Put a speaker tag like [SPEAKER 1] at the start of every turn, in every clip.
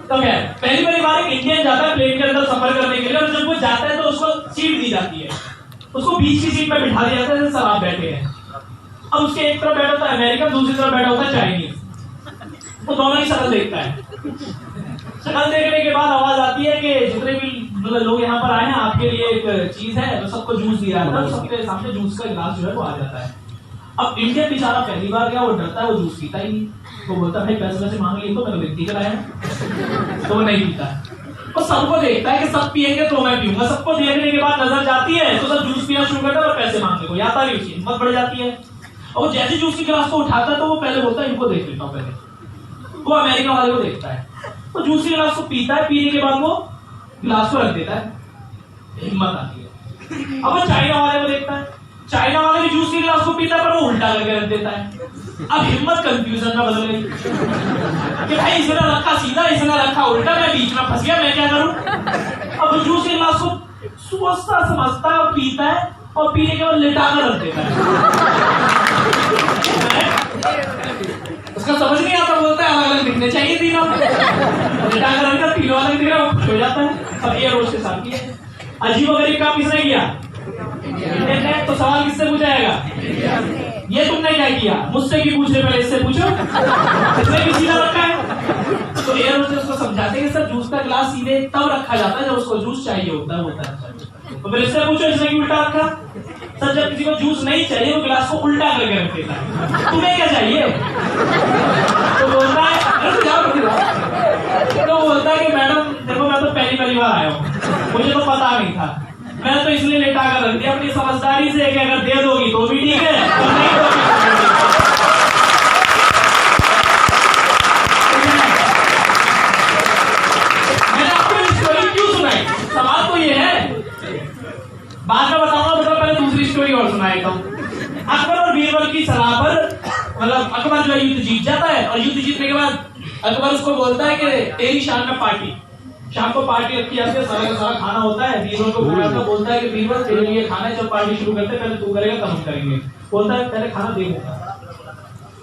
[SPEAKER 1] तो क्या पहली बार एक इंडियन जाता है प्लेन के अंदर सफर करने के लिए, और जब वो जाता है तो उसको सीट दी जाती है, उसको बीच की सीट में बिठा दिया जाता है, सब आप बैठे हैं। अब उसके एक तरफ बैठा होता है अमेरिकन, दूसरी तरफ बैठा होता है चाइनीज। वो दोनों ही शक्ल देखता है। शक्ल देखने के बाद आवाज आती है कि जितने भी लोग यहाँ पर आए हैं आपके लिए एक चीज है, तो सबको जूस दिया जाता है, सबके सामने जूस का गिलास जो है वो आ जाता है। अब इंडियन बेचारा पहली बार गया, वो डरता है, वो जूस पीता ही नहीं। तो बोलता है भाई पैसे वैसे मांग लिए तो मैंने विनती कराया, तो वो नहीं पीता। और सबको देखता है कि सब पिएंगे तो मैं पीऊंगा। सबको देखने के बाद नजर जाती है तो सब जूस पीना शुरू करता है और पैसे मांगने को आता नहीं, उसकी हिम्मत बढ़ जाती है। और जैसे जूस की गिलास को उठाता है तो वो पहले बोलता है इनको देख लेता हूँ पहले। वो अमेरिका वाले को देखता है, तो जूस की गिलास को पीता है, पीने के बाद वो गिलास को रख देता है, हिम्मत आती है। अब वो चाइना वाले को देखता है, चाइना वाले भी जूस की गिलास को पीता है पर वो उल्टा करके रख देता है। अब हिम्मत कंफ्यूजन में बदल गई कि भाई इसने रखा सीधा, इसने रखा उल्टा, मैं बीच में फंस गया, मैं क्या करूं। अब वो जूस के गिलास को सोचता समझता है और पीता है, और पीने के बाद लिटा कर रख देता है। उसका समझ नहीं आता, बोलता है अलग अलग दिखने चाहिए तीनों, लिटा कर रखता, तीनों अलग दिख रहा हो जाता है। अब ये रोज के साथ ही है। अजीब और गरीब काम किसने किया? इंडियन ने। तो सवाल किससे पूछा जाएगा? ये तुमने क्या किया? मुझसे क्यों पूछ रहे, पहले इससे पूछो, इसने क्यों सीधा रखा है? तो एयर होस्टेस उसको समझाते हैं सर जूस का गिलास सीधे तब रखा जाता है जब उसको जूस चाहिए होता है। तो फिर इससे पूछो इसने क्यों उल्टा रखा? सर जब किसी को जूस नहीं चाहिए वो गिलास को उल्टा करके रख देता है, तुम्हें क्या चाहिए? तो बोलता है कि मैडम देखो मैं तो पहली बार आया हूँ, मुझे तो पता नहीं था, मैं तो इसलिए लेटा कर रख दिया अपनी समझदारी से कि अगर दे दोगी तो भी ठीक है और नहीं दोगी तो भी ठीक है। मैंने आपको स्टोरी क्यों सुनाई? सवाल तो ये है, बाद में बताऊंगा, बेटा पहले दूसरी स्टोरी और सुनाएगा। अकबर और बीरबल की सलाह पर मतलब अकबर जो युद्ध जीत जाता है, और युद्ध जीतने के बाद अकबर उसको बोलता है कि तेरी शान में पार्टी, शाम को पार्टी रखी जाती है, सारा सारा खाना होता है। बीरबल को बुलाता, बोलता है कि बीरबल तेरे लिए खाना है, जब पार्टी शुरू करते हैं पहले तू करेगा तब हम करेंगे। बोलता है पहले खाना देखूंगा।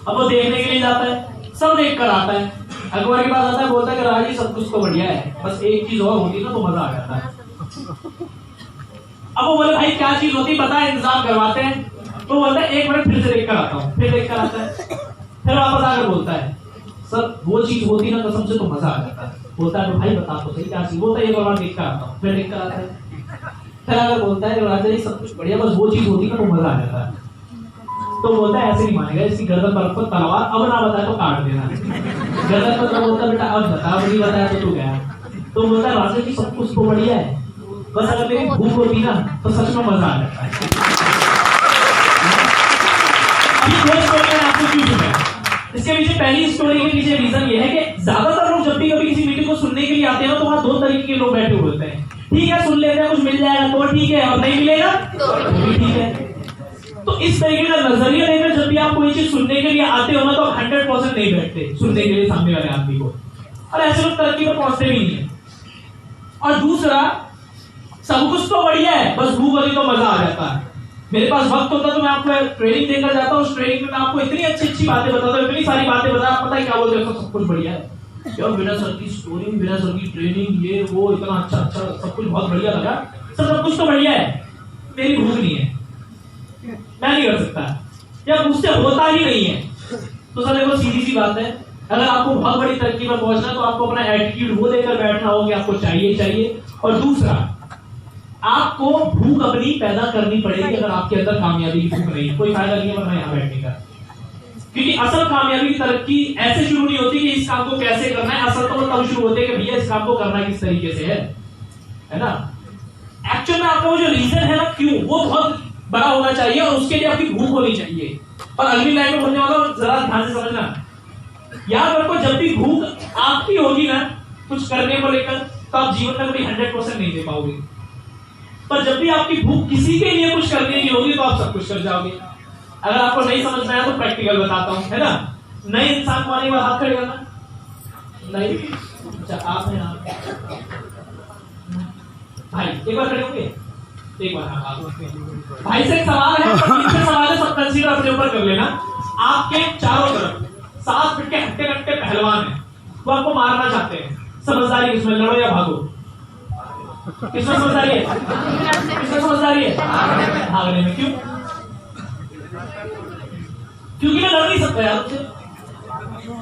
[SPEAKER 1] अब वो देखने के लिए जाता है, सब देख कर आता है, अकबर के पास आता है, बोलता है कि राजी सब कुछ तो बढ़िया है, बस एक चीज और होती ना तो मजा आ जाता है। अब वो बोले भाई क्या चीज होती बता, इंतजाम करवाते हैं। तो बोलता है एक मिनट फिर से देख कर आता हूँ, फिर देख कर आता है, फिर वापस आकर बोलता है सर वो चीज होती ना कसम से तो मजा आ जाता है। बोलता है तो भाई बता तो सही क्या चीज। बोलता है एक बार देख कर आता हूँ, फिर देख कर आता है, फिर अगर बोलता है राजा जी सब कुछ बढ़िया, बस वो चीज होती ना तो मजा आ जाता है। तो बोलता है ऐसे नहीं मानेगा, इसकी गर्दन पर तलवार, अब ना बताया तो काट देना। गर्दन पर तो बोलता बेटा अब बता, अब नहीं बताया तो तू गया। तो बोलता है राजा जी सब कुछ तो बढ़िया है, बस अगर मेरी भूख होती ना तो सच में मजा आ जाता है। आपको क्यों सुना? इसके पीछे पहली स्टोरी के पीछे रीजन ये है कि ज्यादातर लोग जब भी कभी किसी मीटिंग को सुनने के लिए आते हैं तो वहां दो तरीके के लोग बैठे हुए होते हैं। ठीक है सुन लेते हैं, कुछ मिल जाएगा तो ठीक है, और नहीं मिलेगा तो भी ठीक है। तो इस तरीके का नजरिया लेकर जब भी आप कोई चीज सुनने के लिए आते हो ना तो आप 100% नहीं बैठते सुनने के लिए सामने वाले आदमी को, और ऐसे लोग तरक्की पर पहुंचते भी नहीं है। और दूसरा, सब कुछ तो बढ़िया है, बस भूख वाली तो मजा आ जाता है। मेरे पास वक्त होता तो मैं आपको ट्रेनिंग देकर जाता हूँ, उस ट्रेनिंग में मैं आपको इतनी अच्छी अच्छी बातें बताता हूँ, इतनी सारी बातें बताया, आप पता है क्या बोलते हो, सब कुछ बढ़िया है यार, बिना सर की स्टोरी, बिना सर की ट्रेनिंग, ये वो इतना अच्छा अच्छा सब कुछ बहुत बढ़िया लगा सर, सब कुछ तो बढ़िया है, मेरी भूख नहीं है, मैं नहीं कर सकता, या मुझसे होता ही नहीं है। तो सर देखो सीधी सी बात है, अगर आपको बहुत बड़ी तरक्की पर पहुंचना है तो आपको अपना एटीट्यूड वो देकर बैठना होगा कि आपको चाहिए। और दूसरा, आपको भूख अपनी पैदा करनी पड़ेगी। अगर आपके अंदर कामयाबी की भूख नहीं है, कोई फायदा नहीं है वरना यहाँ बैठने का, क्योंकि असल कामयाबी की तरक्की ऐसे शुरू नहीं होती कि इस काम को कैसे करना है, असल तो वो तब शुरू होते हैं कि भैया इस काम को करना किस तरीके से है ना। एक्चुअल में आपका वो जो रीजन है ना क्यों, वो बहुत बड़ा होना चाहिए और उसके लिए आपकी भूख होनी चाहिए। और अगली लाइन में बोलने वाला जरा ध्यान से समझना, याद रखो जब भी भूख आपकी होगी ना कुछ करने को लेकर, तो आप जीवन में कभी 100% नहीं दे पाओगे। पर जब भी आपकी भूख किसी के लिए कुछ करने की होगी तो आप सब कुछ कर जाओगे। अगर आपको नहीं समझ में आया तो प्रैक्टिकल बताता हूं, है ना। नए इंसान को आने के बाद हाथ खड़े करना, नहीं अच्छा आप हैं आप भाई, एक बार खड़े होंगे, एक बार हाँ भाई से एक सवाल है, सवाल है, सब कंसीडर अपने ऊपर कर लेना। आपके चारों तरफ 7 फीट के हट्टे कट्टे पहलवान है, वो आपको मारना चाहते हैं, समझदारी किसमें, लड़ो या भागो? किसमें समझदारी है? किसमें समझदारी है? भागने में। क्यों? क्योंकि मैं लड़ नहीं सकता यार उससे।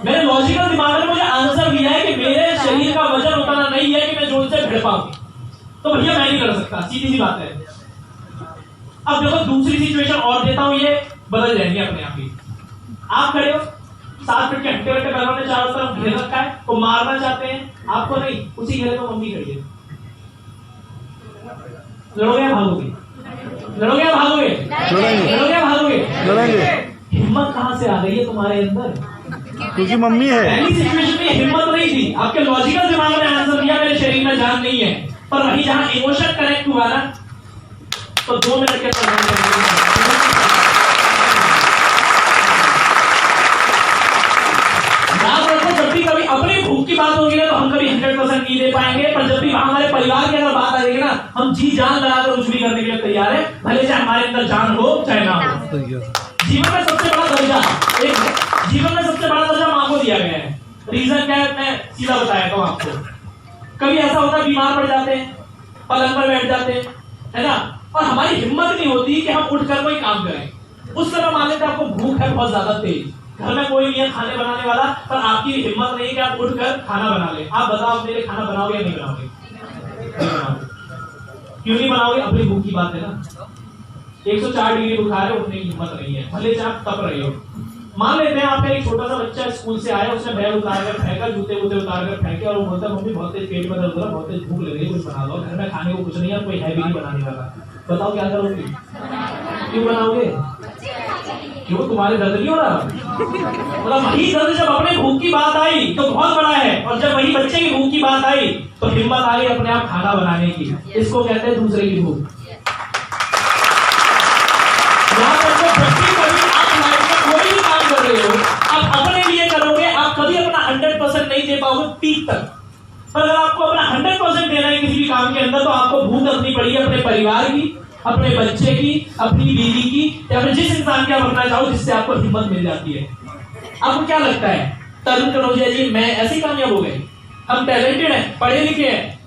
[SPEAKER 1] मेरे लॉजिकल दिमाग ने मुझे आंसर दिया है कि मेरे शरीर का वजन उतना नहीं है कि मैं जोर से भिड़ पाऊं, तो भैया मैं नहीं कर सकता, सीधी सी बात है। अब देखो दूसरी सिचुएशन और देता हूं, ये बदल जाएंगे अपने आप ही। आप खड़े हो, 7 फीट के हट्टे हट्टे पैरों ने चारों तरफ घेर रखा है, तो मारना चाहते हैं, आपको नहीं, उसी घेरे में मम्मी खड़ी है। लड़ोगे या भागोगे? लड़ोगे या भागोगे? लड़ोगे या भागोगे?
[SPEAKER 2] लड़ेंगे।
[SPEAKER 1] हिम्मत कहां से आ गई है तुम्हारे अंदर?
[SPEAKER 2] क्योंकि मम्मी है।
[SPEAKER 1] पहली सिचुएशन में हिम्मत नहीं थी, आपके लॉजिकल दिमाग ने आंसर दिया मेरे शरीर में जान नहीं है, पर वहीं जहां इमोशन कनेक्ट हुआ ना, तो 2 मिनट के अंदर जब भी कभी अपनी भूख की बात होगी ना, तो हम कभी 100% नहीं दे पाएंगे, पर जब भी हमारे परिवार की अगर बात आएगी ना, हम जी जान लगाकर कुछ भी करने के लिए तैयार है, भले चाहे हमारे अंदर जान हो चाहे ना हो। जीवन में सबसे बड़ा दर्जा, एक जीवन में सबसे बड़ा दर्जा मां को दिया गया है। रीजन क्या है मैं सीधा बताया हूं आपको। कभी ऐसा होता है बीमार पड़ जाते हैं, पलंग पर बैठ जाते हैं, है ना, और हमारी हिम्मत नहीं होती कि हम उठकर कोई काम करें। उस समय मान लेते आपको भूख है बहुत ज्यादा तेज, घर में कोई नहीं है खाने बनाने वाला, पर आपकी हिम्मत नहीं है कि आप उठकर खाना बना ले। आप बताओ आप मेरे खाना बनाओगे या नहीं बनाओगे? क्यों नहीं बनाओगे? अपनी भूख की बात है ना। 104 डिग्री बुखार है, उठने की हिम्मत नहीं है, भले से आप तप रहे हो। मान लेते हैं आपका एक छोटा सा बच्चा स्कूल से आया, उसने बैग उतार कर फेंका, जूते वूते उतार कर फेंके, और वो बोलता मम्मी बहुत तेज पेट में दर्द हो रहा, बहुत तेज भूख लग रही है, कुछ बना दो, घर में खाने को कुछ नहीं है, कोई है भी नहीं बनाने वाला। बताओ क्या करोगे? क्यों बनाओगे? क्यों तुम्हारे दर्द नहीं हो रहा? मतलब वही दर्द जब अपने भूख की बात आई तो बहुत बड़ा है, और जब वही बच्चे की भूख की बात आई तो हिम्मत आ गई अपने आप खाना बनाने की। इसको कहते हैं दूसरे की भूख। यहाँ पर तो जब भी कभी आप लाइफ में कोई भी काम कर रहे हो, आप अपने लिए करोगे, आप कभी अपना 100% नहीं दे पाओगे पीक तक। पर अगर आपको अपना 100% देना है किसी भी काम के अंदर, तो आपको भूख रखनी पड़ेगी अपने परिवार की, अपने बच्चे की, अपनी बीवी की, या फिर जिस इंसान की आप रखना चाहो, जिससे आपको हिम्मत मिल जाती है। आपको क्या लगता है तरुण कनौजिया जी मैं ऐसे ही कामयाब हो गए? हम टैलेंटेड हैं, पढ़े लिखे हैं,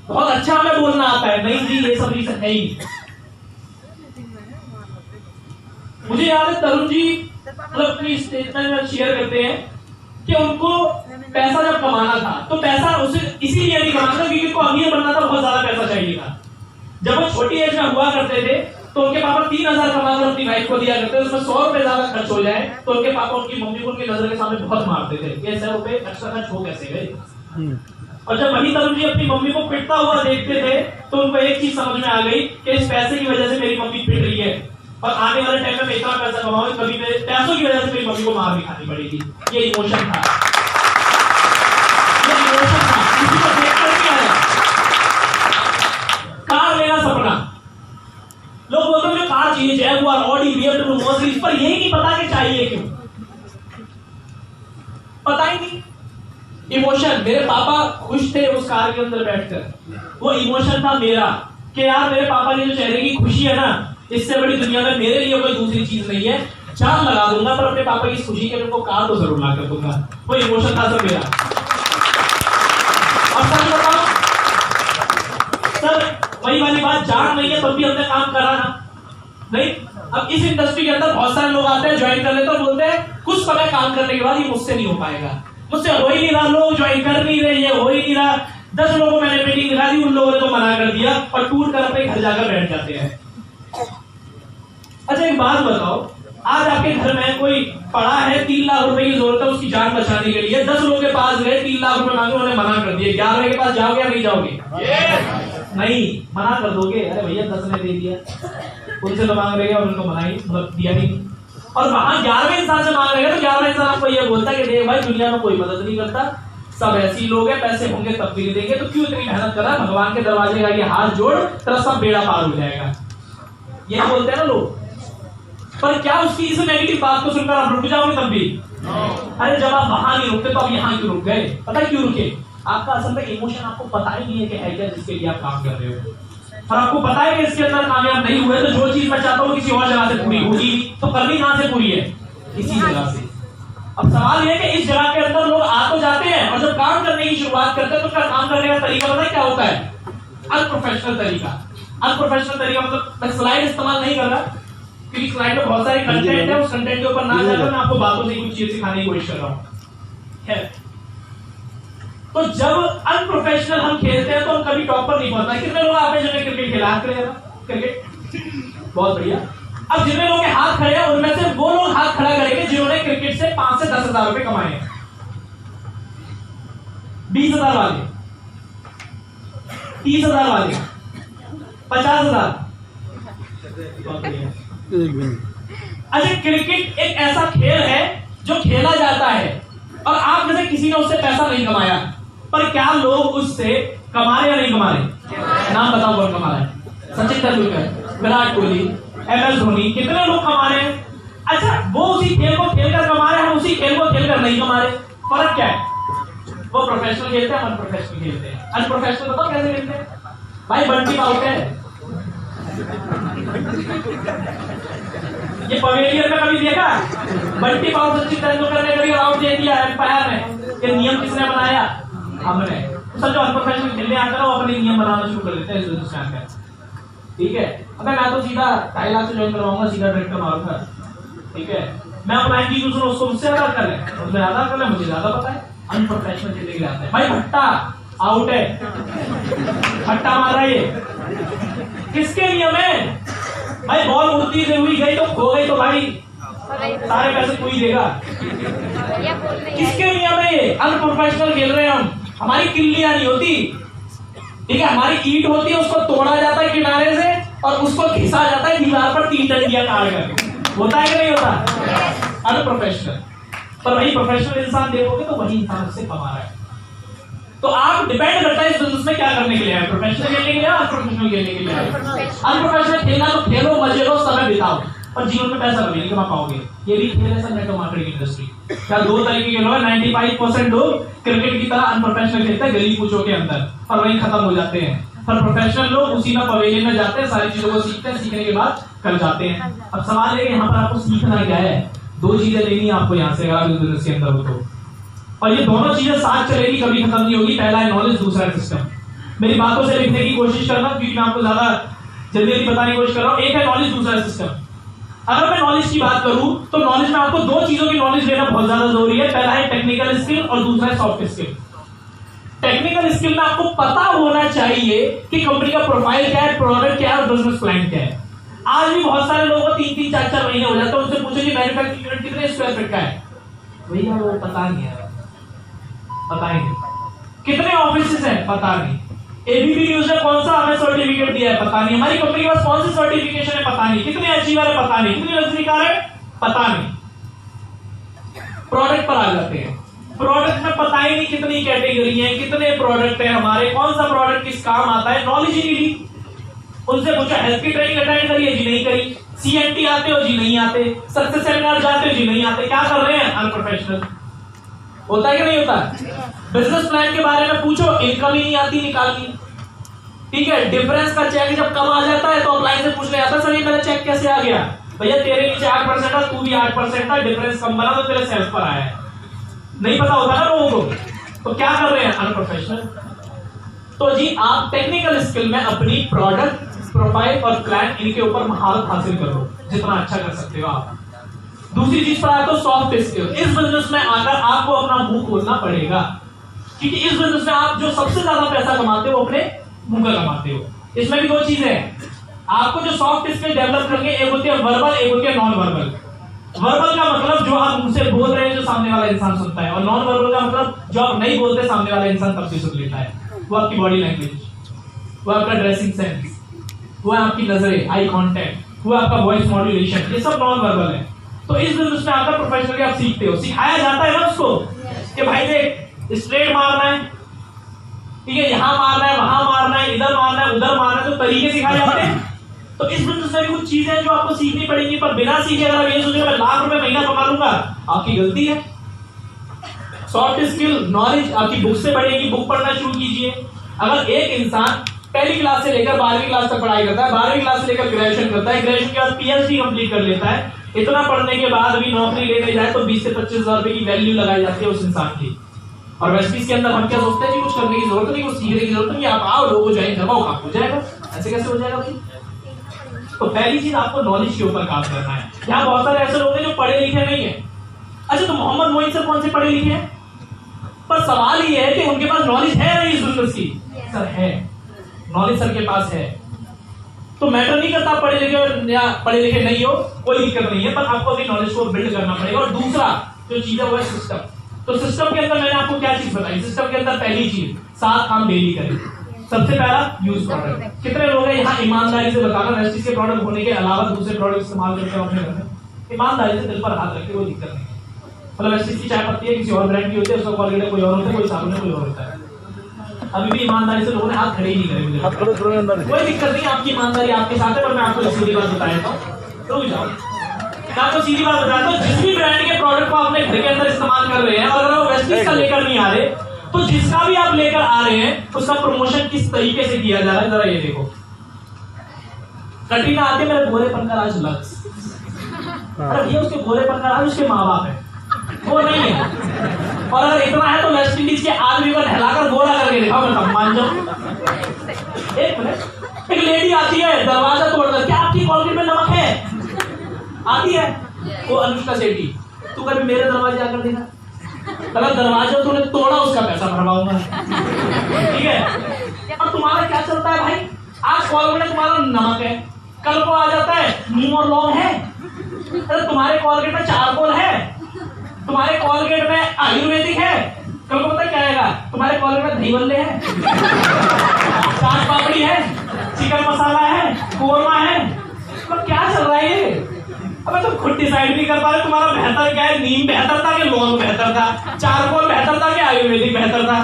[SPEAKER 1] बहुत अच्छा हमें बोलना आता है? नहीं जी, ये सब रीजन है ही। मुझे याद है तरुण जी मतलब अपनी स्टेटमेंट में शेयर करते हैं कि उनको पैसा जब कमाना था, तो पैसा उसे इसीलिए नहीं कमाना था क्योंकि उनको अमीर बनना था, बहुत ज्यादा पैसा चाहिए था। जब वो छोटी एज में हुआ करते थे, तो उनके पापा 3000 कमाकर अपनी वाइफ को दिया करते थे, उसमें 100 रुपए ज्यादा खर्च हो जाए तो उनके पापा उनकी मम्मी को उनकी नजर के सामने बहुत मारते थे कि 100 रुपए एक्स्ट्रा खर्च हो कैसे गए। और जब वही तरुण जी अपनी मम्मी को पिटता हुआ देखते थे, तो उनको एक चीज समझ में आ गई कि इस पैसे की वजह से मेरी मम्मी पिट रही है, और आने वाले टाइम में मैं इतना पैसा कमाऊंगी, कभी मेरे पैसों की वजह से मेरी मम्मी को मार भी खानी पड़ेगी। ये इमोशन था, ये इमोशन था, किसी को देखकर नहीं आया। कार लेना सपना, लोग बोलते हैं मुझे कार चाहिए, जैगुआर, ऑडी, BMW, मर्सिडीज, पर यही नहीं पता कि चाहिए क्यों, पता ही नहीं। इमोशन, मेरे पापा खुश थे उस कार के अंदर बैठकर, वो इमोशन था मेरा कि यार मेरे पापा की जो चेहरे की खुशी है ना, इससे बड़ी दुनिया में मेरे लिए कोई दूसरी चीज नहीं है। जान लगा दूंगा पर अपने पापा की खुशी के लिए उनको कार तो जरूर ला कर दूंगा। वो इमोशन था सर मेरा। अब सर बताओ सर, वही वाली बात, जान नहीं है तब भी हमने काम करा ना? नहीं। अब इस इंडस्ट्री के अंदर बहुत सारे लोग आते हैं, ज्वाइन कर लेते हैं और बोलते हैं कुछ समय काम करने के बाद ये मुझसे नहीं हो पाएगा, मुझसे हो ही नहीं रहा, लोग ज्वाइन कर नहीं रहे, ये हो ही नहीं रहा। 10 लोगों को मैंने मीटिंग दिखा दी, उन लोगों ने तो मना कर दिया और टूट कर अपने घर जाकर बैठ जाते हैं। अच्छा एक बात बताओ, आज आपके घर में कोई पड़ा है, 3 लाख रुपए की जरूरत है उसकी जान बचाने के लिए, 10 लोगों के पास गए, 3 लाख रुपए मांगे, उन्होंने मना कर दिया, 11वें के पास जाओगे या नहीं जाओगे? नहीं, मना कर दोगे, अरे भैया 10 ने दे दिया, उनसे तो मांग रहे और उनको मना ही दिया नहीं। और वहां 11वें इंसान से मांग रहे तो 11वां इंसान आपको ये बोलता है कि देख भाई दुनिया में कोई मदद नहीं करता, सब ऐसे ही लोग हैं, पैसे होंगे तब भी देंगे, तो क्यों इतनी मेहनत कर रहा है, भगवान के दरवाजे का ये हाथ जोड़, तेरा सब बेड़ा पार हो जाएगा, ये बोलते हैं ना लोग। पर क्या उसकी इस नेगेटिव बात को सुनकर आप रुक जाओगे तब भी? अरे जब आप वहां नहीं रुकते तो आप यहाँ क्यों रुक गए? पता क्यों रुके? आपका असल में इमोशन आपको पता ही नहीं है कि है क्या जिसके लिए आप काम कर रहे हो, और आपको पता है कि इसके अंदर कामयाब नहीं हुए तो जो चीज मैं चाहता हूँ किसी और जगह से पूरी होगी, तो करनी कहां से पूरी है? इसी जगह से। अब सवाल यह है कि इस जगह के अंदर लोग आ तो जाते हैं और जब काम करने की शुरुआत करते हैं तो उसका काम करने का तरीका पता है क्या होता है? अनप्रोफेशनल तरीका। अनप्रोफेशनल तरीका मतलब मैं स्लाइड इस्तेमाल नहीं कर रहा क्योंकि स्लाइड में बहुत सारे कंटेंट है, उस कंटेंट के ऊपर ना जाकर मैं आपको बातों से कुछ चीज सिखाने की कोशिश कर रहा हूं। तो जब अनप्रोफेशनल हम खेलते हैं तो हम कभी टॉप पर नहीं पहुंचता। कितने लोग आपने जिन्हें क्रिकेट खेला? हाथ करेगा क्रिकेट, बहुत बढ़िया। अब जितने लोग के हाथ खड़े हैं उनमें से वो लोग हाथ खड़ा करेंगे जिन्होंने क्रिकेट से 5 से 10 हजार रुपए कमाए हैं। 20,000 वाले, 30,000 वाले, 50,000। अच्छा, क्रिकेट एक ऐसा खेल है जो खेला जाता है और आप में से किसी ने उससे पैसा नहीं कमाया, पर क्या लोग उससे कमा रहे या नहीं कमा रहे? नाम बताओ कौन कमा रहा है? सचिन तेंदुलकर, विराट कोहली, MS धोनी, कितने लोग कमा रहे हैं? अच्छा, वो उसी खेल को खेलकर कमा रहे हैं, हम उसी खेल को खेलकर नहीं कमा रहे। फर्क क्या है? वो प्रोफेशनल खेलते हैं, अनप्रोफेशनल खेलते हैं। अनप्रोफेशनल बताओ कैसे खेलते हैं? भाई बंटी आउट है। ये पवेलियन में कभी देखा? बंटी पाव सचिन तेंदुलकर ने कभी आउट दे दिया एम्पायर में? ये नियम किसने बनाया? हमने। सब जो अनप्रोफेशनल खेलने आता है वो अपने नियम बनाना शुरू कर देते हैं इस बिजनेस में। ठीक है, अगर मैं तो सीधा 2.5 लाख से ज्वाइन करवाऊंगा, सीधा डायरेक्टर मारूंगा। ठीक है, मैं अपना की दूसरों उसको मुझसे ज्यादा कर ले, उसमें ज्यादा कर ले, मुझे ज्यादा पता है। अनप्रोफेशनल खेलने के लिए आता है। भाई भट्टा आउट है, भट्टा मार रहा है, ये किसके नियम है? भाई बॉल उड़ती हुई गई तो खो गई तो भाई सारे पैसे कोई देगा। किसके नियम है ये? अनप्रोफेशनल खेल रहे हैं हम। हमारी किल्लियां नहीं होती, ठीक है, हमारी ईंट होती है, उसको तोड़ा जाता है किनारे से और उसको घिसा जाता है दीवार पर 3 डंडियां काट कर। होता है कि नहीं होता? अनप्रोफेशनल। पर वही प्रोफेशनल इंसान देखोगे तो वही इंसान उससे कमा रहा है। तो आप डिपेंड करता है इस बिजनेस में क्या करने के लिए है, प्रोफेशनल खेलने के लिए, अनप्रोफेशनल खेलने के लिए। अनप्रोफेशनल खेलना तो खेलो, मजे लो, समय बिताओ, पर जीवन में पैसा कभी नहीं कमा पाओगे। ये भी खेल है सर नेटवर्क मार्केटिंग इंडस्ट्री। क्या 2 तरीके के लोग, 95% लोग क्रिकेट की तरह अनप्रोफेशनल खेलते हैं गली कूचों के अंदर, पर वही खत्म हो जाते हैं। पर प्रोफेशनल लोग उसी में पवेलियन में जाते हैं, सारी चीजों को सीखते हैं, सीखने के बाद कर जाते हैं। अब सवाल है कि यहाँ पर आपको सीखना क्या है? 2 चीजें लेनी है आपको यहाँ से अगर आप बिजनेस के अंदर हो तो, और ये दोनों चीजें साथ चलेगी, कभी खत्म नहीं होगी। पहला है नॉलेज, दूसरा है सिस्टम। मेरी बातों से लिखने की कोशिश करना क्योंकि मैं आपको ज्यादा जल्दी बताने की कोशिश कर रहा हूं। एक है नॉलेज, दूसरा है सिस्टम। अगर मैं नॉलेज की बात करूं तो नॉलेज में आपको 2 चीजों की नॉलेज लेना बहुत ज्यादा जरूरी है। पहला है टेक्निकल स्किल और दूसरा है सॉफ्ट स्किल। टेक्निकल स्किल में आपको पता होना चाहिए कि कंपनी का प्रोफाइल क्या है, प्रोडक्ट क्या है और बिजनेस प्लान क्या है। आज भी बहुत सारे लोगों को 3-3, 4-4 महीने हो जाते हैं, उनसे पूछो कि मैन्युफैक्चरिंग यूनिट कितने स्क्वायर फीट का है? भैया वो पता नहीं है, पता ही नहीं। कितने ऑफिसेस हैं? पता नहीं। एबीपी न्यूज ने कौन सा हमें सर्टिफिकेट दिया है? पता नहीं। हमारी कंपनी के पास कौन सी सर्टिफिकेशन है? पता नहीं। कितने अचीवर है? पता नहीं। कितनी लग्जरी कार है? पता नहीं। प्रोडक्ट पर आ जाते हैं। प्रोडक्ट में पता ही नहीं कितनी कैटेगरी है, कितने प्रोडक्ट है हमारे, कौन सा प्रोडक्ट किस काम आता है, नॉलेज ही नहीं ली। उनसे पूछो हेल्थ की ट्रेनिंग अटेंड करिए? जी नहीं करी। CNT आते हो? जी नहीं आते। सक्सेस सेमिनार जाते हो? जी नहीं आते। क्या कर रहे हैं? अनप्रोफेशनल। होता है कि नहीं होता? बिजनेस प्लान के बारे में पूछो, इनकम ही नहीं आती निकालनी। ठीक है, डिफरेंस का चेक जब कम आ जाता है तो अप्लाई से पूछ ले आता सर ये मेरा चेक कैसे आ गया? भैया तेरे नीचे 8% था, तू भी 8% था, डिफरेंस कम बना तो तेरे सेल्स पर आया है। नहीं पता होता ना लोगों को, तो क्या कर रहे हैं? अनप्रोफेशनल। तो जी आप टेक्निकल स्किल में अपनी प्रोडक्ट, प्रोफाइल और प्लान इनके ऊपर महारत हासिल करो, जितना अच्छा कर सकते हो आप। दूसरी चीज पर आया तो सॉफ्ट स्किल। इस बिजनेस में आकर आपको अपना मुंह खोलना पड़ेगा, क्योंकि इस बिजनेस में आप जो सबसे ज्यादा पैसा कमाते हो अपने मुंह का कमाते हो। इसमें भी 2 चीजें हैं आपको जो सॉफ्ट स्किल डेवलप करके, एक होती है वर्बल, एक होती है नॉन वर्बल। वर्बल का मतलब जो आप मुंह से बोल रहे हैं, जो सामने वाला इंसान सुनता है, और नॉन वर्बल का मतलब जो आप नहीं बोलते, सामने वाला इंसान तब भी सुन लेता है। वो आपकी बॉडी लैंग्वेज, वो आपका ड्रेसिंग सेंस, वो आपकी नजरें, आई कॉन्टेक्ट, वो आपका वॉइस मॉड्यूलेशन, ये सब नॉन वर्बल है। तो इस बिजनेस में आकर प्रोफेशनली आप सीखते हो, सिखाया जाता है ना उसको कि भाई देख स्ट्रेट मारना है, ठीक है, यहां मारना है, वहां मारना है, इधर मारना है, उधर मारना है, तो तरीके सिखाए जाते हैं। तो इस बिजनेस में भी कुछ चीजें जो आपको सीखनी पड़ेंगी, पर बिना सीखे अगर आप ये सोचे मैं लाख रुपए महीना कमा लूंगा, आपकी गलती है। सॉफ्ट स्किल नॉलेज आपकी बुक से बढ़ेगी, बुक पढ़ना शुरू कीजिए। अगर एक इंसान पहली क्लास से लेकर 12वीं क्लास तक पढ़ाई करता है, 12वीं क्लास से लेकर ग्रेजुएशन करता है, ग्रेजुएशन के बाद PhD कंप्लीट कर लेता है, इतना पढ़ने के बाद भी नौकरी लेने जाए तो 20 से 25,000 रुपए की वैल्यू लगाई जाती है उस इंसान की। और वेस्टफीस के अंदर हम क्या सोचते हैं कि कुछ करने की जरूरत नहीं, कुछ सीखने की जरूरत नहीं, आप आओ लोगों ज्वाइन करवाओ, काम हो जाएगा। ऐसे कैसे हो जाएगा भाई? तो पहली चीज आपको नॉलेज के ऊपर काम करना है। यहाँ बहुत सारे ऐसे लोग हैं जो पढ़े लिखे नहीं है। अच्छा, तो मोहम्मद मोइन सर कौन से पढ़े लिखे हैं? पर सवाल ये है कि उनके पास नॉलेज है नहीं इस बिजनेस की? सर है, नॉलेज सर के पास है। तो मैटर नहीं करता पढ़े लिखे और या पढ़े लिखे नहीं हो, कोई दिक्कत नहीं है, पर आपको अपनी नॉलेज को बिल्ड करना पड़ेगा। और दूसरा जो चीज है वो है सिस्टम। तो सिस्टम के अंदर मैंने आपको क्या चीज बताई? सिस्टम के अंदर पहली चीज 7 काम डेली करें। सबसे पहला यूज प्रोडक्ट। कितने लोग हैं यहाँ ईमानदारी से बताना वेस्टीज के प्रोडक्ट होने के अलावा दूसरे प्रोडक्ट इस्तेमाल करते हैं अपने घर में? ईमानदारी से दिल पर हाथ रखते, कोई दिक्कत नहीं। मतलब वेस्टीज की चाय पत्ती है, किसी और ब्रांड की होती है, उसका क्वालिटी कोई और होता है, कोई साबुन है कोई और होता है। अभी भी ईमानदारी से लोगों ने हाथ खड़े ही नहीं करे मुझे। कोई दिक्कत नहीं, आपकी ईमानदारी आपके साथ है, पर मैं आपको सीधी बात बता देता हूँ। रुक जाओ, मैं आपको सीधी बात बताता हूँ। जिस भी ब्रांड के प्रोडक्ट को अपने घर के अंदर इस्तेमाल कर रहे हैं और अगर वो वेस्टीज का लेकर नहीं आ रहे, तो जिसका भी आप लेकर आ रहे हैं उसका प्रमोशन किस तरीके से किया जा रहा है जरा ये देखो। कटरीना आती है, मेरे गोरेपन का राज लक्स। अरे भैया, उसके गोरेपन का राज उसके माँ बाप है, वो नहीं है। और अगर इतना है तो वेस्ट इंडीज के आदमी को नहलाकर गोरा करके दिखाओ, मैं तब मान जाऊं। एक मिनट, एक लेडी आती है दरवाजा तोड़कर, क्या आपकी कॉलगेट में नमक है? आती है वो अनुष्का शेट्टी, तू कभी मेरे दरवाजे आकर देखा? अगर दरवाजा तूने तोड़ा उसका पैसा भरवाऊंगा, ठीक है? और तुम्हारा क्या चलता है भाई? आज कॉलगेट में तुम्हारा नमक है, कल को आ जाता है नीम और लौंग है। अरे तुम्हारे कॉलगेट में चारकोल है, तुम्हारे कॉलगेट में आयुर्वेदिक है, कल को पता क्या आएगा? तुम्हारे कॉलगेट में दही बल्ले है, चाट पापड़ी है, चिकन मसाला है, कोरमा है। तो क्या चल रहा है ये? अबे तुम खुद डिसाइड नहीं कर पा रहे तुम्हारा बेहतर क्या है? नीम बेहतर था कि लौंग बेहतर था? चारकोल बेहतर था कि आयुर्वेदिक बेहतर था?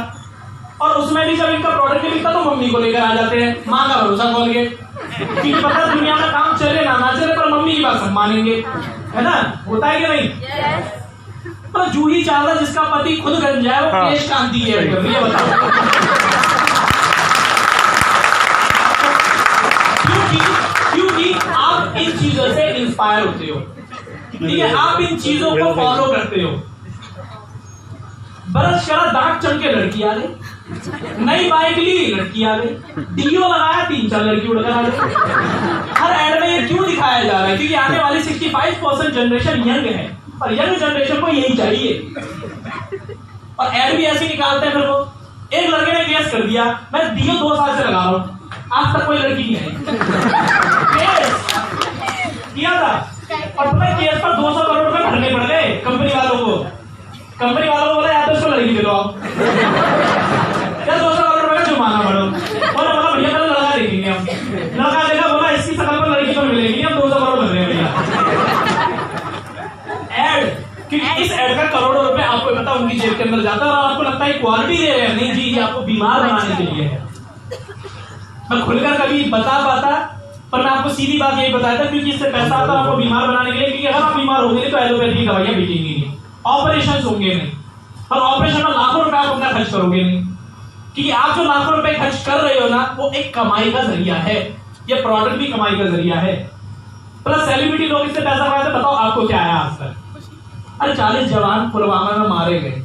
[SPEAKER 1] और उसमें भी जब इनका प्रोडक्ट नहीं बिकता तो मम्मी को लेकर आ जाते हैं, माँ का भरोसा कॉलगेट। क्योंकि पता दुनिया में काम चले ना चले पर मम्मी की बात सब मानेंगे, है ना? होता है कि नहीं? तो जूही चावला जिसका पति खुद गंजा है, वो केश कांति की ऐड कर रही है, बताओ। क्योंकि आप इन चीजों से इंस्पायर होते हो, ठीक है? आप इन चीजों को फॉलो करते हो। ब्रश करा, दांत चमके, लड़की आ गई। नई बाइक ली, लड़की आ गई। डीओ लगाया, 3-4 लड़की उड़कर आ गई। हर एड में ये क्यों दिखाया जा रहा है? क्योंकि आने वाली 65% जनरेशन यंग है और यंग जनरेशन को यही चाहिए। और एड भी ऐसे निकालते हैं फिर वो। एक लड़के ने केस कर दिया, मैं डीओ 2 साल से लगा रहा हूं, आज तक कोई लड़की नहीं आई। केस किया था और तुम्हें केस पर 200 करोड़ रुपए भरने पड़ गए कंपनी वालों को। कंपनी वालों को बोला या तो इसको लड़की दे दो आप, या 200 करोड़ रुपए का जुर्माना भरो। बोला भैया पहले लड़का देखेंगे हम। लड़का देखा, बोला इसकी शकल पर लड़की तो मिलेगी, हम 200 करोड़ भर रहे हैं भैया। एड, क्योंकि इस एड का करोड़ों रुपए आपको पता उनकी जेब के अंदर जाता है और आपको लगता है क्वालिटी दे रहे हैं। नहीं जी, ये आपको बीमार बनाने के लिए है। मैं खुलकर कभी बता पाता, पर मैं आपको सीधी बात यही बताया था, क्योंकि इससे पैसा आता है आपको बीमार बनाने के लिए। क्योंकि अगर आप बीमार होंगे तो एलोपैथी की दवाइयां बिकेंगी नहीं, ऑपरेशन होंगे नहीं, और ऑपरेशन में लाखों रुपए आप अपना खर्च करोगे नहीं। क्योंकि आप जो लाखों रुपए खर्च कर रहे हो ना, वो एक कमाई का जरिया है। ये प्रोडक्ट भी कमाई का जरिया है। प्लस सेलिब्रिटी लोग इससे पैसा कमाते। बताओ आपको क्या आया आज तक? अरे 40 जवान पुलवामा में मारे गए,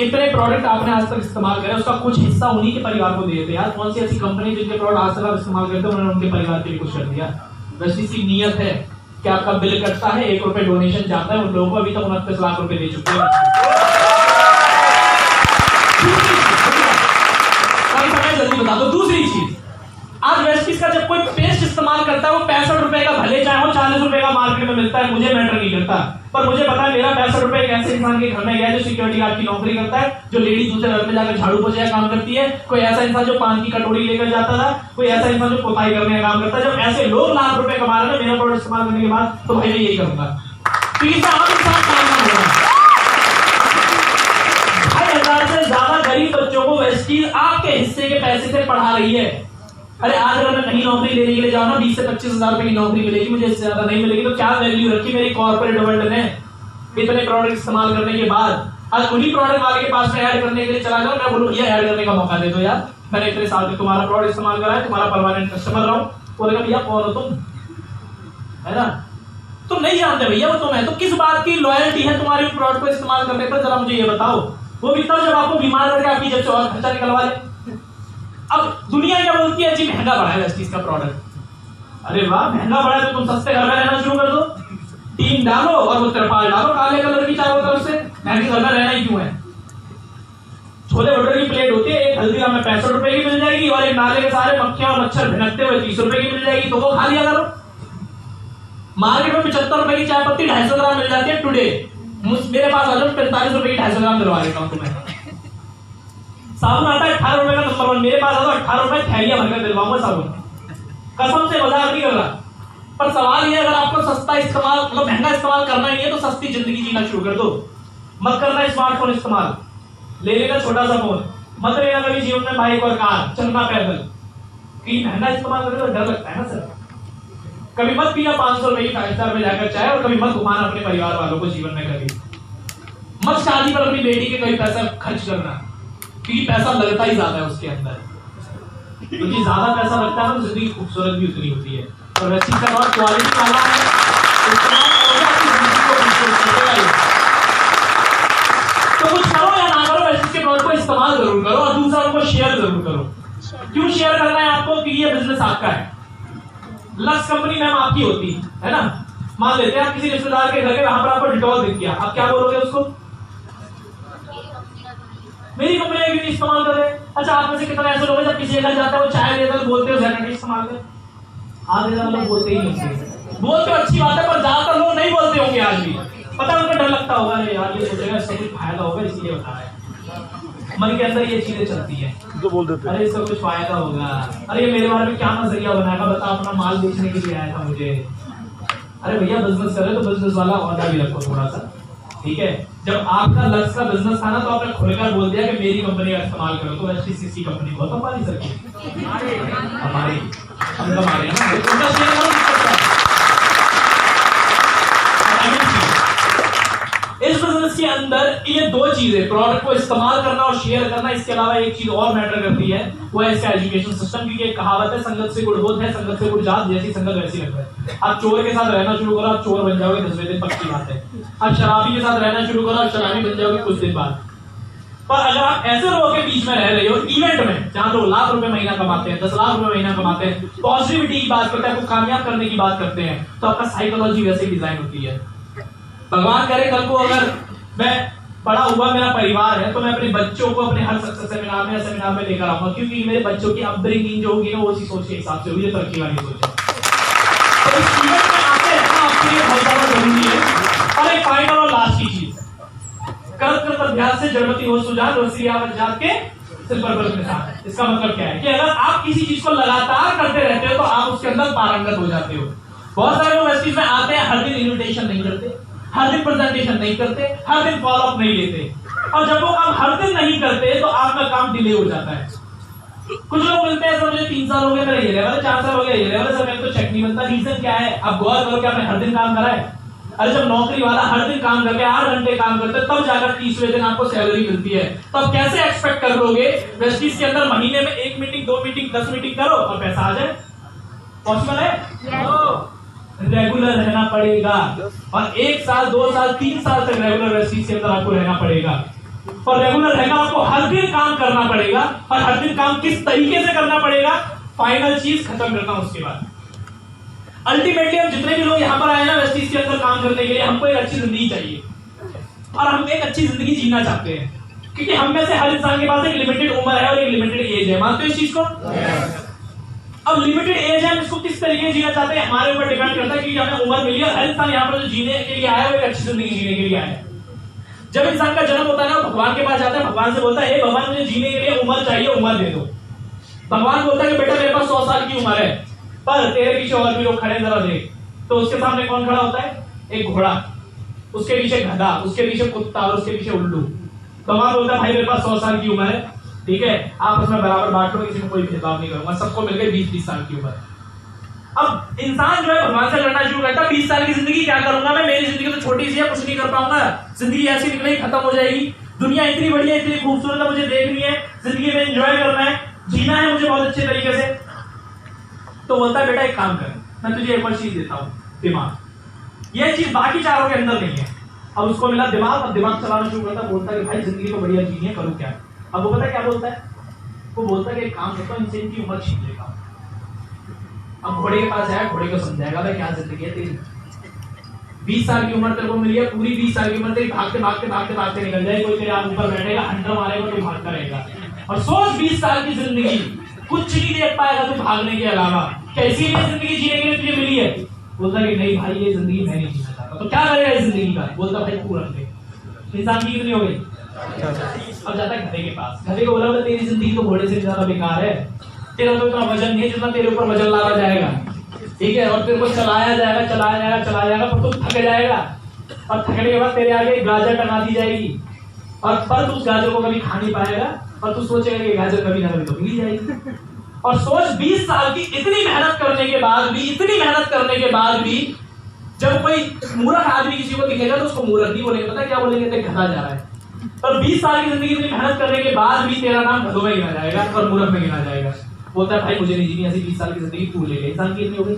[SPEAKER 1] इतने प्रोडक्ट आपने आज तक इस्तेमाल करे, उसका कुछ हिस्सा उन्हीं के परिवार को दे थे यार। कौन सी ऐसी कंपनी जिनके प्रोडक्ट आज तक आप इस्तेमाल करते हो उन्होंने उनके परिवार के लिए कुछ कर दिया? वेस्टीज की नीयत है कि आपका बिल कटता है, 1 रुपए डोनेशन जाता है उन लोगों को। अभी तक 29 लाख रुपए दे चुके हैं। जल्दी बता दो। दूसरी चीज, आज वेस्टीज का जब कोई पेस्ट इस्तेमाल करता है वो 65 रुपए का, भले चाहे वो 40 रुपए का मार्केट में मिलता है, मुझे मैटर नहीं करता। पर मुझे पता है मेरा 65 रुपए एक ऐसे इंसान के घर में गया जो सिक्योरिटी गार्ड की नौकरी करता है, जो लेडी दूसरे घर में जाकर झाड़ू पोछा काम करती है, कोई ऐसा इंसान जो पान की कटोरी लेकर जाता था, कोई ऐसा इंसान जो पोताई करने का काम करता है। जब ऐसे लोग लाख रुपए कमा रहे हैं मेरा प्रोडक्ट इस्तेमाल करने के बाद, तो भाई मैं यही करूंगा। क्योंकि आम इंसान काम नहीं हो रहा। 2,500 से ज्यादा गरीब बच्चों को वेस्टीज आपके हिस्से के पैसे से पढ़ा रही है। अरे आज अगर मैं कहीं नौकरी लेने के लिए जाऊँ ना, 20 से 25,000 रुपए की नौकरी मिलेगी, मुझे इससे ज्यादा नहीं मिलेगी। तो क्या वैल्यू रखी मेरी कॉर्पोरेट वर्ल्ड ने इतने प्रोडक्ट इस्तेमाल करने के बाद? आज उन्हीं प्रोडक्ट वाले के पास में ऐड करने के लिए चला जाऊँ, मैं बोलूँ भैया ऐड करने का मौका दे दो यार, मैंने इतने साल तक तुम्हारा प्रोडक्ट इस्तेमाल करा है, तुम्हारा परमानेंट कस्टमर रहा हूँ। बोलेगा भैया कौन हो तुम, है ना? तुम नहीं जानते भैया वो तुम है, तो किस बात की लॉयल्टी है तुम्हारे प्रोडक्ट को इस्तेमाल करने पर, जरा मुझे ये बताओ। वो भी तब जब आपको बीमार करके आपकी जब से और खर्चा निकलवा ले। अब दुनिया क्या बोलती है, जी महंगा बढ़ा है वेस्टीज का प्रोडक्ट। अरे वाह, महंगा बढ़ा है तो तुम सस्ते घर में रहना शुरू कर दो, टीन डालो और वो तिरपाल डालो काले कलर की चारों तरफ से, महंगे घर में रहना ही क्यों है। छोले भटूरे की प्लेट होती है, एक हल्दीराम में 65 रुपए की मिल जाएगी और एक नाले के सारे मक्खियां और मच्छर भिनकते हुए 30 रुपए की मिल जाएगी, तो वो खा लिया करो। मार्केट में 75 रुपए की चाय पत्ती 250 ग्राम मिल जाती है टुडे, मेरे पास आ जाओ 45 रुपए की 250 ग्राम दिलवा देता हूं तुम्हें। साबुन आता है 18 रुपए का नंबर 1, मेरे पास आ जाओ 18 रुपए थैलियां भरकर दिलवाऊंगा साबुन, कसम से मजाक नहीं कर रहा। पर सवाल ये, अगर आपको सस्ता इस्तेमाल मतलब महंगा इस्तेमाल करना ही है तो सस्ती जिंदगी जीना शुरू कर दो। मत करना स्मार्टफोन इस्तेमाल, ले लेना छोटा सा फोन, मत लेना कभी जीवन में बाइक और कार, चलना पैदल, कि महंगा इस्तेमाल करने तो डर लगता है ना सर। कभी मत पीना 500 रुपए की 5 स्टार में जाकर चाय, और कभी मत घुमाना अपने परिवार वालों को जीवन में, कभी मत शादी पर अपनी बेटी के कभी पैसा खर्च करना, क्योंकि पैसा लगता ही ज्यादा है उसके अंदर, क्योंकि ज्यादा पैसा लगता है तो जिंदगी खूबसूरत भी उतनी होती है। और वैसी का और क्वालिटी वाला है, इस्तेमाल करोगे आपकी जिंदगी को खूबसूरत करेगा ही। तो कुछ करो या ना करो, वैसे के प्रोडक्ट को इस्तेमाल जरूर करो और दूसरा उनको शेयर जरूर करो। क्यों शेयर करना है आपको, कि ये बिजनेस आपका है। लक्स कंपनी मैम आपकी होती है ना, मान लेते हैं आप किसी रिश्तेदार के घर के, वहां पर आपको डिटॉल दिख गया, आप क्या बोलोगे उसको, मेरी कंपनी क्यों नहीं इस्तेमाल कर रहे। अच्छा, आप में से कितना ऐसे लोग हैं जब किसी के घर जाता है वो चाय देता है बोलते हो जेनेटिक इस्तेमाल कर, आधे ज्यादा लोग बोलते ही नहीं, बोलते अच्छी बात है पर ज्यादातर लोग नहीं बोलते होंगे आज भी, पता उनको डर लगता होगा, अरे यार ये सोचेगा इसका कुछ फायदा होगा इसलिए बता रहा है, मन के अंदर ये चीजें चलती है,
[SPEAKER 2] तो बोल देते
[SPEAKER 1] अरे इसका कुछ फायदा होगा, अरे ये मेरे बारे में क्या नजरिया बनाएगा, बता अपना माल बेचने के लिए आया था मुझे। अरे भैया बिजनेस करे तो बिजनेस वाला औहदा भी रखो थोड़ा सा, ठीक है। जब आपका लक्ष्य का बिजनेस था ना तो आपने खुलकर बोल दिया कि मेरी कंपनी का इस्तेमाल करो, तो एचटीसीसी कंपनी बहुत हमारी सर हमारी हम हमारे है ना, उनका शेयर करो सकता है। इस बिजनेस के अंदर ये दो चीजें, प्रोडक्ट को इस्तेमाल करना और शेयर करना, इसके अलावा एक चीज और मैटर करती है, वो है इसका एजुकेशन सिस्टम। क्योंकि एक कहावत है, संगत से गुड़ होत है, संगत से गुड़ जात, जैसी संगत वैसी लगता है। आप चोर के साथ रहना शुरू करो, आप चोर बन जाओगे 10वें दिन, पक्की बात है। आप शराबी के साथ रहना शुरू करो, आप शराबी बन जाओगे कुछ दिन बाद। पर अगर आप ऐसे लोगों के बीच में रह रहे हो इवेंट में, जहां लोग लाख रुपए महीना कमाते हैं, 10 लाख रुपए महीना कमाते हैं, पॉजिटिविटी की बात करते हैं, आपको कामयाब करने की बात करते हैं, तो आपका साइकोलॉजी वैसे डिजाइन होती है। भगवान करे कल को अगर मैं बड़ा हुआ, मेरा परिवार है, तो मैं अपने बच्चों को अपने हर सक्सेस सेमिनार में लेकर आऊंगा, क्योंकि मेरे बच्चों की अपब्रिंगिंग जो होगी ना वो उसी सोच के हिसाब से होगी, तरक्की वाली सोच है। तो इस इवेंट में आते हैं ना, आपके लिए बहुत ज्यादा जरूरी है। और एक फाइनल और लास्ट की चीज, कर्त अभ्यास से जड़मती हो सुजान, रोसी आवत जात के सिर पर बल के साथ। इसका मतलब क्या है कि अगर आप किसी चीज को लगातार करते रहते हो तो आप उसके अंदर पारंगत हो जाते हो। बहुत सारे लोग इस चीज में आते हैं, हर दिन इन्विटेशन नहीं करते, हर दिन प्रेजेंटेशन नहीं करते, हर दिन फॉलो अप नहीं लेते, और जब वो काम हर दिन नहीं करते तो आपका काम डिले हो जाता है। कुछ लोग मिलते हैं, सर मुझे 3 साल हो गए, मेरा ये लेवल है, 4 साल हो गया ये लेवल है, सर मेरे तो चेक नहीं बनता। रीजन क्या है, आप गौर करो कि आपने हर दिन काम करा है। अरे जब नौकरी वाला हर दिन काम करके 8 घंटे काम करते हैं, तब जाकर 30वें दिन आपको सैलरी मिलती है, तो आप कैसे एक्सपेक्ट कर लोगे वेस्टीज के अंदर महीने में 1 मीटिंग 2 मीटिंग 10 मीटिंग करो और पैसा आ जाए? पॉसिबल है? रेगुलर रहना पड़ेगा, और 1 साल 2 साल 3 साल तक रेगुलर वेस्टीज के अंदर आपको रहना पड़ेगा। और रेगुलर रहना आपको हर दिन काम करना पड़ेगा, और हर दिन काम किस तरीके से करना पड़ेगा, फाइनल चीज खत्म करता हूं उसके बाद। अल्टीमेटली हम जितने भी लोग यहां पर आए ना वेस्टीज के अंदर काम करने के लिए, हमको एक अच्छी जिंदगी चाहिए और हम एक अच्छी जिंदगी जीना चाहते हैं, क्योंकि हम में से हर इंसान के पास एक लिमिटेड उम्र है और एक लिमिटेड एज है। मानते हो इस चीज को? अब लिमिटेड एज है, हम इसको किस तरीके से जीना चाहते हैं हमारे ऊपर डिपेंड करता है, क्योंकि हमें उम्र मिली है। हर इंसान यहाँ पर जो जीने के लिए आया है वो एक अच्छी जिंदगी जीने के लिए आया है। जब इंसान का जन्म होता है ना, भगवान के पास जाता है, भगवान से बोलता है हे भगवान मुझे जीने के लिए उम्र चाहिए, उम्र दे दो। भगवान बोलता है कि बेटा मेरे पास 100 साल की उम्र है, पर तेरे पीछे और भी लोग खड़े, जरा देख। तो उसके सामने कौन खड़ा होता है? एक घोड़ा, उसके पीछे गधा, उसके पीछे कुत्ता और उसके पीछे उल्लू। भगवान बोलता है भाई मेरे पास 100 साल की उम्र है, ठीक है, आप उसमें बराबर बांट लो, किसी में कोई भेदभाव नहीं करूंगा, सबको मिलकर 20-20 साल की उम्र। अब इंसान जो है भगवान से लड़ना शुरू करता है, 20 साल की जिंदगी क्या करूंगा मैं, मेरी जिंदगी तो छोटी सी है, कुछ नहीं कर पाऊंगा, जिंदगी ऐसी निकलेगी खत्म हो जाएगी, दुनिया इतनी बढ़िया इतनी खूबसूरत है, मुझे देखनी है, जिंदगी में एंजॉय करना है, जीना है मुझे बहुत अच्छे तरीके से। तो बोलता है बेटा एक काम कर, मैं तुझे एक और चीज देता हूं, दिमाग। ये चीज बाकी चारों के अंदर नहीं है। अब उसको मिला दिमाग, अब दिमाग चलाना शुरू करता, बोलता है कि भाई जिंदगी तो बढ़िया जीनी है, करूँ क्या? अब वो पता है क्या बोलता है? वो बोलता है कि एक काम करता हूँ, इनसे इनकी उम्र छीन लेता हूँ। अब घोड़े के पास आया, घोड़े को समझाएगा भाई क्या जिंदगी है तेरी, 20 साल की उम्र तेरे को मिली है, पूरी 20 साल की उम्र तेरी भागते भागते भागते भागते निकल जाए, कोई तेरे आप ऊपर बैठेगा, हंटर मारेगा, तू भागता रहेगा। और सोच 20 साल की जिंदगी कुछ नहीं देख पाएगा तू भागने के अलावा, कैसी ये जिंदगी जीने के लिए तुझे मिली है? बोलता कि नहीं भाई ये जिंदगी मैं नहीं जीना चाहता। तो क्या करेगा इस जिंदगी का? बोलता भाई तू रख ले। इंसान की कितनी हो गई? अब जाता है गधे के पास, गधे को बोला तेरी जिंदगी तो घोड़े से ज्यादा बेकार है, तेरा तो इतना वजन नहीं है जितना तेरे ऊपर वजन लाना जाएगा, ठीक है, और तेरे को चलाया जाएगा चलाया जाएगा चलाया जाएगा, पर तू थक जाएगा, और थकने के बाद तेरे आगे गाजर टंगा दी जाएगी, और पर तू उस गाजर को कभी खा नहीं पाएगा, और तू सोचेगा कि गाजर कभी ना कभी तो मिल जाएगी। और सोच 20 साल की इतनी मेहनत करने के बाद भी, इतनी मेहनत करने के बाद भी जब कोई मूर्ख आदमी किसी को दिखेगा तो उसको मूर्ख नहीं बोलेंगे, पता क्या बोलेंगे? देख गधा जा रहा है। और 20 साल की जिंदगी इतनी मेहनत करने के बाद भी तेरा नाम गधों में गिना जाएगा और मूर्ख में गिना जाएगा। बोलता है भाई मुझे नहीं जीनी ऐसी 20 साल की जिंदगी, तू ले ले। इंसान की इतनी हो गई।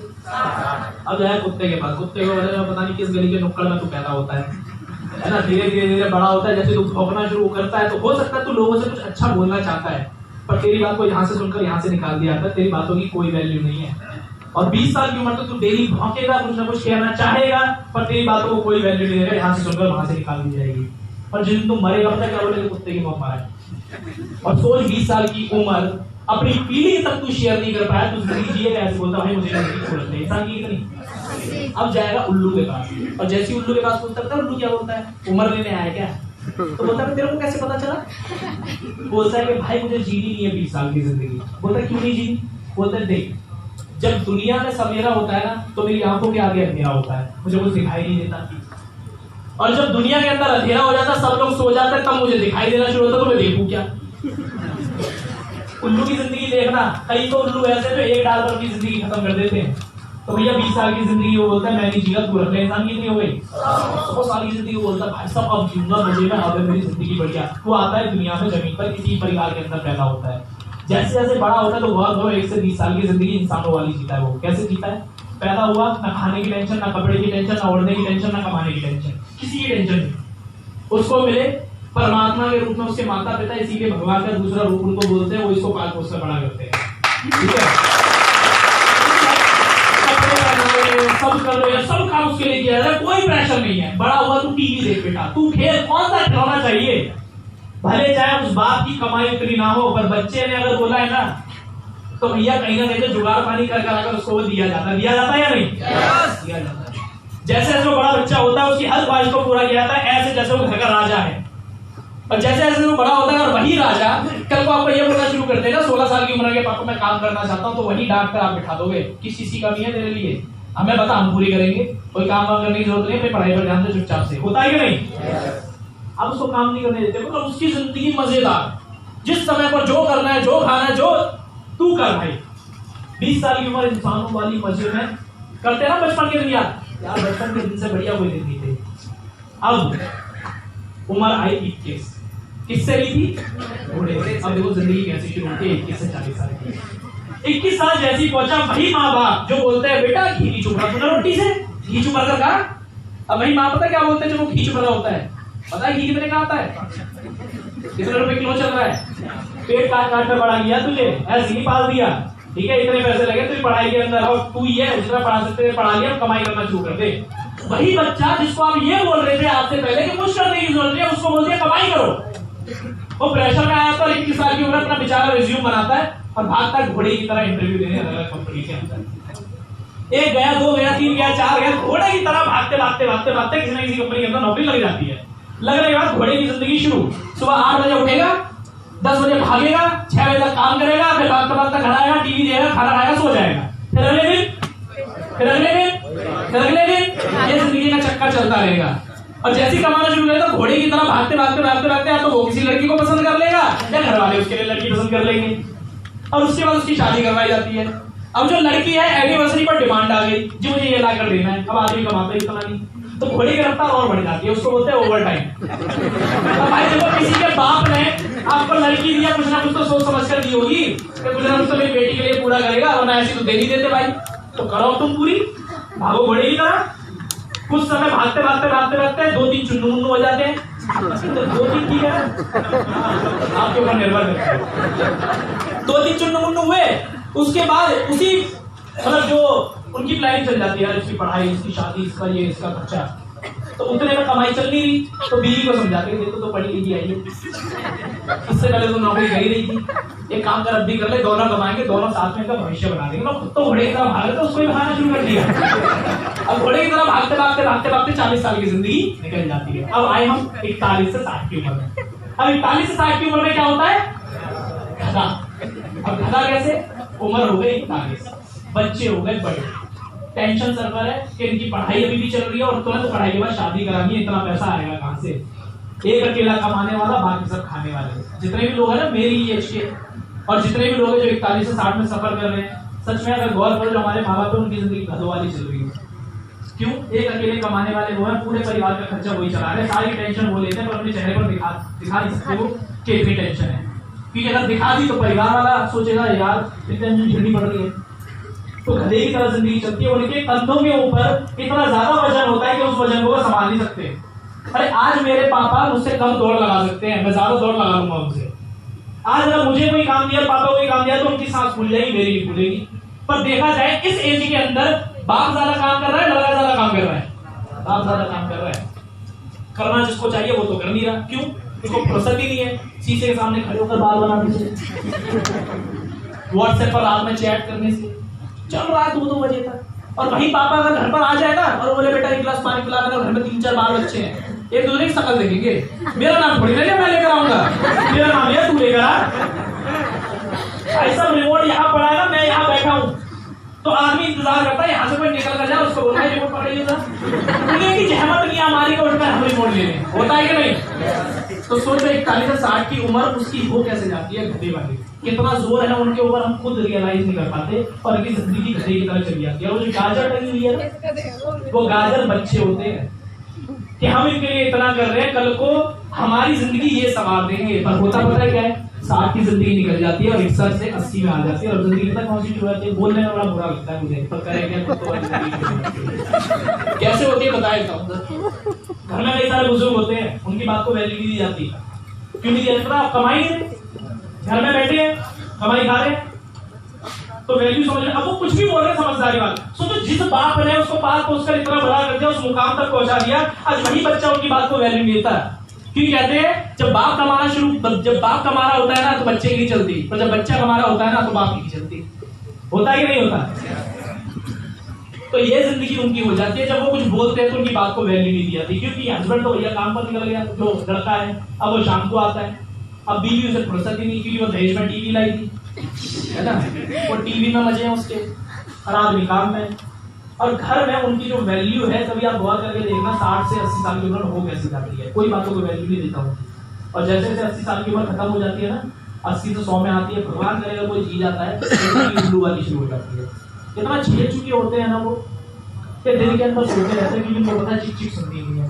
[SPEAKER 1] अब जाए कुत्ते के पास, कुत्ते को पता नहीं किस गली के नुक्कड़ में तू पैदा होता है ना, धीरे धीरे धीरे बड़ा होता है, जैसे तू भौंकना शुरू करता है तो हो सकता है तू लोगों से कुछ अच्छा बोलना चाहता है, पर तेरी बात को यहाँ से सुनकर यहाँ से निकाल दिया जाता है, तेरी बातों की कोई वैल्यू नहीं है। और 20 साल की उम्र तक तू डेली भौंकेगा, कुछ ना कुछ कहना चाहेगा, पर तेरी बातों को कोई वैल्यू नहीं देगा, यहाँ से सुनकर वहां से निकाल दी जाएगी। और जिस दिन तुम मरेगा पता क्या बोलेगा? कुत्ते की मौत मारा है। और सोच 20 साल की उम्र अपनी फीलिंग तक तू शेयर नहीं कर पाया, तू जिंदगी जिएगा ऐसे बोलता भाई मुझे जिंदगी छोड़ दे। इंसान की इतनी। अब जाएगा उल्लू के पास, और जैसे उल्लू के पास पूछता है उल्लू क्या बोलता है? उम्र लेने आया क्या? तो बोलता है तेरे को कैसे पता चला? बोलता है कि भाई मुझे जीनी नहीं है 20 साल की जिंदगी। बोलता है क्यों नहीं जीनी? बोलता है देख जब दुनिया में सवेरा होता है ना तो मेरी आंखों के आगे अंधेरा होता है, मुझे कुछ दिखाई नहीं देता, और जब दुनिया के अंदर अंधेरा हो जाता है, सब लोग सो जाते हैं, तब मुझे दिखाई देना शुरू होता है, तो मैं देखूं क्या? उल्लू की जिंदगी देखना। कई तो उल्लू ऐसे जो एक डाल पर अपनी जिंदगी खत्म कर देते हैं। तो भैया 20 साल की जिंदगी वो बोलता है मैं नहीं जीना, तू रख ले। इंसान कितनी हो गई? 100 साल की जिंदगी बोलता है भाई साहब अब जीऊंगा मजे में, अब मेरी जिंदगी बढ़िया। वो आता है दुनिया में जमीन पर किसी परिवार के अंदर पैदा होता है, जैसे जैसे बड़ा होता है तो बहुत 1 से 20 साल की जिंदगी इंसानों वाली जीता है। वो कैसे जीता है? पैदा हुआ, ना खाने की टेंशन, ना कपड़े की टेंशन, ना ओढ़ने की टेंशन, ना कमाने की टेंशन, किसी की टेंशन नहीं। उसको मिले परमात्मा के रूप में उसके माता पिता, इसी के भगवान का दूसरा रूप उनको बोलते हैं, वो इसको पाल पोस कर बड़ा करते हैं, ठीक है? सब कर रहे हैं, सब काम उसके लिए किया जाए, कोई प्रेशर नहीं है। बड़ा हुआ तू टीवी देख बेटा, तू खेल, कौन सा खिलौना चाहिए, भले चाहे उस बाप की कमाई उतनी ना हो, पर बच्चे ने अगर बोला है ना तो भैया कहीं ना कहीं तो जुगाड़ पानी कर कर उसको दिया जाता है। दिया जाता है या नहीं? दिया जाता है। जैसे जैसे वो बड़ा बच्चा होता है उसकी हर ख्वाहिश को पूरा किया जाता है, ऐसे जैसे वो घर का राजा है। और जैसे जैसे वो बड़ा होता है और वही राजा कल को आपको ये बोलना शुरू कर देगा 16 साल की उम्र के पापा मैं काम करना चाहता हूँ, तो वही डांट कर आप बिठा दोगे। किस चीज की कमी है तेरे लिए? हमें बता, हम पूरी करेंगे, कोई काम वाम करने की जरूरत नहीं, अपनी पढ़ाई पर ध्यान दे चुपचाप से। होता है कि नहीं? अब उसको काम नहीं करने देते, मतलब उसकी जिंदगी मजेदार, जिस समय पर जो करना है, जो खाना है, जो तू कर भाई। 20 साल की उम्र इंसानों वाली मजे में करते ना बचपन के दिन। यार बचपन के दिन से बढ़िया कोई दिन नहीं थे। अब उम्र आई 21, किससे ली थी? घोड़े से। अब देखो जिंदगी कैसे शुरू होती है 21 से 40 साल की। 21 साल जैसी पहुंचा, वही माँ बाप जो बोलते हैं बेटा घी नहीं चुप रहा, तूने रोटी से घी चुप कर कहा। अब वही माँ पता क्या बोलते हैं जब वो घी चुप रहा होता है? पता है घी कितने का आता है? कितने रुपए किलो चल रहा है? पेट काट काट कर बढ़ा लिया तुझे, ऐसे ही पाल दिया, ठीक है, इतने पैसे लगे तुझे पढ़ाई के अंदर, और तू ये दूसरा पढ़ा सकते पढ़ा लिया, कमाई करना शुरू कर दे। वही बच्चा जिसको आप ये बोल रहे थे आपसे पहले कि कुछ करने की जरूरत नहीं है, उसको बोल दिया कमाई करो। वो प्रेशर में आया तो 21 साल की उम्र अपना बेचारा रिज्यूम बनाता है और भागता है घोड़े की तरह इंटरव्यू देने अलग अलग कंपनी के अंदर। 1 गया, 2 गया, 3 गया, 4 गया, घोड़े की तरह भागते भागते भागते भागते किसी न किसी कंपनी के अंदर नौकरी लग जाती है। लगने के बाद घोड़े की जिंदगी शुरू। सुबह 8 बजे उठेगा, 10 बजे भागेगा, 6 बजे तक काम करेगा, फिर भागते भागते घर आएगा, टीवी देखेगा, खाना खाएगा, सो जाएगा, फिर अगले दिन, फिर अगले दिन, फिर अगले दिन, ये जिंदगी का चक्कर चलता रहेगा। और जैसे ही कमाना शुरू करेगा तो घोड़े की तरह भागते भागते भागते भागते या तो वो किसी लड़की को पसंद कर लेगा या घर वाले उसके लिए लड़की पसंद कर लेंगे, और उसके बाद उसकी शादी करवाई जाती है। अब जो लड़की है एनिवर्सरी पर डिमांड आ गई जी मुझे ये ला कर देना है। अब आदमी कमाता है इतना नहीं, तो घोड़े की रफ्तार और बढ़ जाती है, उसको बोलते हैं ओवर टाइम। तो भाई देखो किसी के बाप ने आपको लड़की दिया, कुछ ना कुछ तो सोच समझ कर दी होगी, कुछ ना कुछ तो मेरी बेटी के लिए पूरा करेगा, वरना ऐसी तो दे नहीं देते भाई। तो करो तुम पूरी, भागो घोड़े की तरह, कुछ समय भागते भागते भागते भागते 2-3 चुन्नू मुन्नू हो जाते हैं, तो 2-3 ठीक है, आपके ऊपर निर्भर करता है। 2-3 चुन्नू मुन्नू हुए, उसके बाद उसी मतलब जो उनकी प्लानिंग चल जाती है, इसकी पढ़ाई, इसकी शादी, इसका ये, इसका खर्चा, तो उतने में कमाई चल नहीं रही, तो बीवी को समझाते हैं देखो तो पढ़ी लिखी आई है, इससे पहले तो नौकरी कर ही रही थी, एक काम कर अब भी कर ले, दोनों कमाएंगे, दोनों साथ में का भविष्य बना देंगे। मैं खुद तो घोड़े की तरह भागे तो उसको ही भागना शुरू कर दिया। अब घोड़े की तरह भागते भागते भागते भागते 40 साल की जिंदगी निकल जाती है। अब आए हम 41 से 60 की उम्र में। अब 41 से 60 की उम्र में क्या होता है? गधा। अब गधा कैसे? उम्र हो गई 41, बच्चे हो गए बड़े, टेंशन सर्वर है कि इनकी पढ़ाई अभी भी चल रही है और तुरंत पढ़ाई के बाद शादी करानी है, इतना पैसा आएगा कहां से? एक अकेला कमाने वाला, बाकी सब खाने वाले। जितने भी लोग हैं ना मेरी एज के, और जितने भी लोग हैं जो 41 से 60 में सफर कर रहे हैं, सच में अगर गौर करो जो हमारे माँ बाप है उनकी जिंदगी गधों वाली चल रही है। क्यों? एक अकेले कमाने वाले वो है, पूरे परिवार का खर्चा वही चला रहे हैं, सारी टेंशन वो लेते हैं, पर अपने चेहरे पर दिखा नहीं सकते वो कि इतनी टेंशन है, क्योंकि अगर दिखा दी तो परिवार वाला सोचेगा यार इतनी टेंशन झेलनी पड़ रही है। तो गधे की तरह जिंदगी चलती है, उनके कंधों के ऊपर इतना ज्यादा वजन होता है कि उस वजन को संभाल नहीं सकते। अरे आज मेरे पापा मुझसे कम दौड़ लगा सकते हैं, मैं ज्यादा दौड़ लगा लूंगा उनसे। आज अगर मुझे कोई काम दिया, पापा को कोई काम दिया, तो उनकी सांस खुल जाएगी, मेरी नहीं खुलेगी। पर देखा जाए इस एज के अंदर बाप ज्यादा काम कर रहा है, लड़का ज्यादा काम कर रहा है? बाप ज्यादा काम कर रहा है। करना जिसको चाहिए वो तो कर नहीं रहा। क्यों? उसको फुर्सत ही नहीं है शीशे के सामने खड़े होकर बाल बनाने से, व्हाट्सएप पर रात में चैट करने से, चल रहा है 2-2 बजे तक। और वही पापा अगर घर पर आ जाएगा और बोले बेटा 1 गिलास पानी पिला देना, घर में 3-4 बाल बच्चे हैं, एक दूसरे की शकल देखेंगे, मेरा नाम थोड़ी ना मैं लेकर आऊंगा, मेरा नाम है तू लेकर आ। ऐसा रिमोट यहाँ पड़ा है ना, मैं यहाँ बैठा हूँ, तो आदमी इंतजार करता है यहाँ से कोई निकल कर जाए, उसको बोलना है रिमोट पकड़िए सर, की जहमत नहीं हमारी को उठकर हम रिमोट ले लें, होता है कि नहीं? तो सोचो 41 से 60 की उम्र उसकी हो कैसे जाती है गधे वाली, कितना जोर है उनके ऊपर हम खुद रियलाइज नहीं कर पाते, और इनकी जिंदगी गधे की तरह चली जाती है। और जो गाजर टंगी हुई है ना, वो गाजर बच्चे होते हैं कि हम इनके लिए इतना कर रहे हैं, कल को हमारी जिंदगी ये संवार देंगे। पर होता पता है क्या है? 60 की जिंदगी निकल जाती है और 61 से 80 में आ जाती है, और जिंदगी तक कौन सी शुरू होती है? बोलने में बड़ा बुरा लगता है मुझे, पर करेंगे कैसे होती है बताया था। घर में कई सारे बुजुर्ग होते हैं, उनकी बात को वैल्यू नहीं दी जाती। क्यों नहीं दिया? आप कमाई घर में बैठे हैं, कमाई खा रहे हैं, तो वैल्यू समझ रहे। अब वो कुछ भी बोल रहे हैं समझदारी बात। सोचो जिस बाप ने उसको पाल पोसकर इतना बड़ा कर दिया, उस मुकाम तक पहुंचा दिया, आज वही बच्चा उनकी बात को वैल्यू नहीं देता। क्यों कहते हैं जब बाप कमा रहा होता है ना तो बच्चे की नहीं चलती, पर जब बच्चा कमा रहा होता है ना तो बाप की चलती। होता है कि नहीं होता? तो ये जिंदगी उनकी हो जाती है। जब वो कुछ बोलते हैं तो उनकी बात को वैल्यू नहीं दी जाती, क्योंकि हस्बैंड तो भैया काम पर निकल गया, जो लड़का है अब वो शाम को आता है, अब बीवी उसे फुर्सत ही नहीं, क्योंकि वो दहेज में टीवी लाई थी, है ना, वो टीवी में मजे हैं उसके, और आदमी काम में। और घर में उनकी जो वैल्यू है, कभी आप गौर करके देखना 60 से 80 साल की उम्र हो कैसे जाती है, कोई बातों को वैल्यू नहीं देता हूँ। और जैसे जैसे 80 साल की उम्र खत्म हो जाती है ना, 80 से 100 में आती है, भगवान करेगा कोई जी जाता है, उल्लू वाली शुरू हो जाती है। इतना झेल चुके होते हैं ना वो, कि दिन के अंदर सोते रहते हैं, क्योंकि उनको पता चिक चिक सुनती हुई है,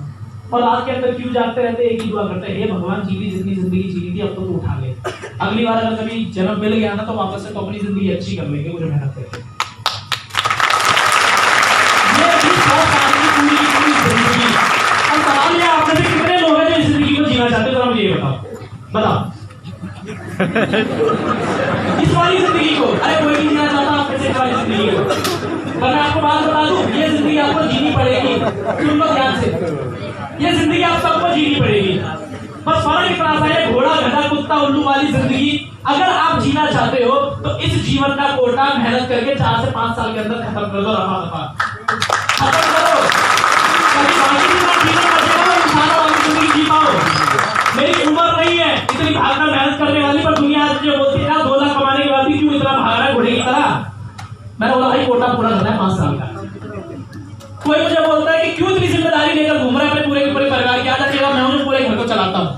[SPEAKER 1] और रात के अंदर क्यों जागते रहते हैं, एक ही दुआ करते हैं, हे भगवान जीवी जितनी जिंदगी जी थी अब तो तू उठा ले, अगली बार अगर कभी जन्म मिल गया ना तो वापस से तो अपनी जिंदगी अच्छी कर लेंगे, मुझे मेहनत करके। अब सवाल ये आप में से कितने लोग हैं जो इस जिंदगी को जीना चाहते हैं, तो मुझे ये बताओ इस वाली जिंदगी को। अरे कोई नहीं जीना चाहता आप कैसे वाली जिंदगी को, पर मैं आपको बात बता दूं, ये जिंदगी आपको जीनी पड़ेगी। सुन लो ध्यान से, ये जिंदगी आप सबको जीनी पड़ेगी। बस फर्क इतना सा है, घोड़ा गधा कुत्ता उल्लू वाली जिंदगी अगर आप जीना चाहते हो तो इस जीवन का कोटा मेहनत करके 4 से 5 साल के अंदर खत्म कर दो, रफा दफा खत्म करो। कभी बाकी जीवन बचेगा, इंसान वाली जिंदगी जी पाओ। मेरी उम्र नहीं है इतनी भागना मेहनत करने वाली, पर दुनिया जो बोलती है ना 2 लाख कमाने के बाद भी क्यों इतना भाग रहा है घोड़े की तरह। मैंने बोला भाई कोटा पूरा करना है 5 साल का। कोई मुझे बोलता है कि क्यों इतनी जिम्मेदारी लेकर घूम रहा है अपने पूरे परिवार की, आधा केवल मैं मुझे पूरे घर को चलाता हूँ,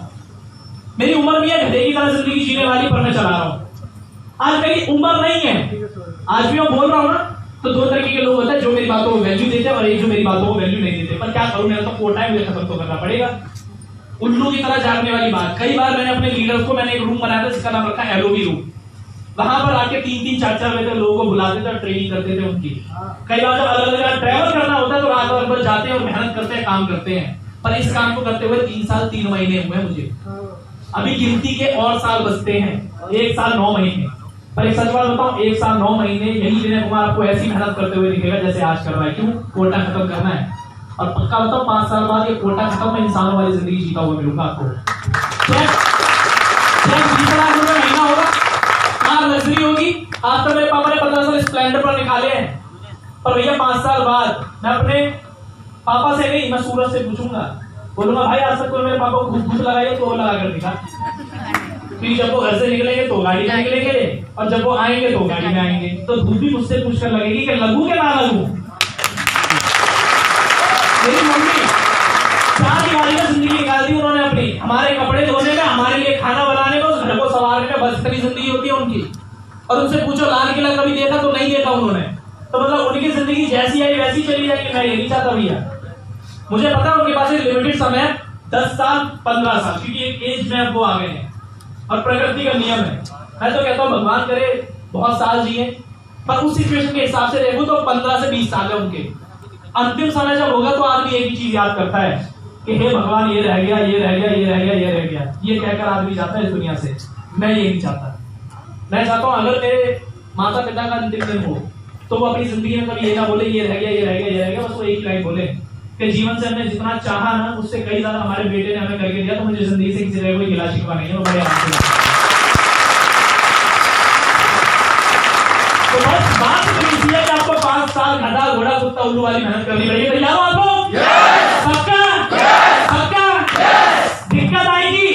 [SPEAKER 1] मेरी उम्र भी है गधे की तरह जिंदगी जीने वाली, पर मैं चला रहा हूँ। आज मेरी उम्र नहीं है, आज भी मैं बोल रहा हूँ ना, तो 2 तरीके के लोग होते हैं, जो मेरी बातों को वैल्यू देते हैं और एक जो मेरी बातों को वैल्यू नहीं देते। पर क्या करूं, मेरा तो कोटा है, मुझे खत्म तो करना पड़ेगा। उल्लू की तरह जागने वाली बात, कई बार मैंने अपने लीडर्स को, मैंने एक रूम बनाया था जिसका नाम रखा एलओवी रूम। वहां पर आके 3-3, 4-4 बजे तक लोगों को बुलाते थे और ट्रेनिंग करते थे उनकी। कई बार जब अलग अलग ट्रैवल करना होता है तो रात भर जाते हैं और मेहनत करते हैं, काम करते हैं। पर इस काम को करते हुए 3 साल 3 महीने हुए मुझे। अभी गिनती के और साल बचते हैं, 1 साल 9 महीने। पर एक सच बात बताऊं, 1 साल 9 महीने यही विनय कुमार आपको ऐसी मेहनत करते हुए दिखेगा जैसे आज कर रहा है। क्यों? कोटा खत्म करना है। और पक्का बताओ 5 साल बाद ये कोटा खत्म में इंसानों वाली जिंदगी जीता हुआ मिलूंगा आपको। 20 लाख रुपए महीना होगा, कार लग्जरी होगी। आज तक मेरे पापा ने 15 साल स्प्लेंडर पर निकाले हैं, पर भैया 5 साल बाद मैं अपने पापा से नहीं, मैं सूरज से पूछूंगा, बोलूंगा भाई आज तक कोई मेरे पापा को धूप लगाई तो वो लगा कर दिखा। फिर जब वो घर से निकलेंगे तो गाड़ी में निकलेंगे और जब वो आएंगे तो गाड़ी में आएंगे। तो धूप भी मुझसे पूछकर लगेगी कि लगू के ना लगू। मेरी मम्मी 4 दिवारी में जिंदगी निकाल दी उन्होंने अपनी, हमारे कपड़े धोने में, हमारे लिए खाना बनाने में, उस घर को संवारने में। बस इतनी जिंदगी होती है उनकी। और उनसे पूछो लाल किला कभी देखा तो नहीं देखा उन्होंने। तो मतलब उनकी जिंदगी जैसी आई वैसी चली जाएगी। मैं ये नहीं चाहता भैया। मुझे पता है उनके पास एक लिमिटेड समय है, 10 साल 15 साल, क्योंकि एक एज में अब वो आ गए हैं और प्रकृति का नियम है। मैं तो कहता हूँ भगवान करे बहुत साल जिए, पर उस सिचुएशन के हिसाब से देखो तो 15 से 20 साल है उनके। अंतिम समय जब होगा तो आदमी एक ही चीज याद करता है कि हे भगवान ये रह गया, ये रह गया, ये रह गया, ये रह गया। ये कहकर आदमी जाता है इस दुनिया से। मैं ये नहीं चाहता। मैं चाहता हूँ अगर मेरे माता पिता का अंतिम दिन हो तो वो अपनी जिंदगी में कभी ये ना बोले ये रह गया, ये रह गया, ये रह गया। बस वो एक ही लाइन बोले कि जीवन से हमने जितना चाहा ना उससे कई ज्यादा हमारे बेटे ने हमें करके दिया, तो मुझे जिंदगी से किसी तरह कोई गिला शिकवा नहीं है। वो बड़े आराम से। तो बस बात तो है कि आपको 5 साल गधा घोड़ा कुत्ता उल्लू वाली मेहनत करनी पड़ेगी। तैयार हो आप लोग? पक्का? पक्का? दिक्कत आएगी?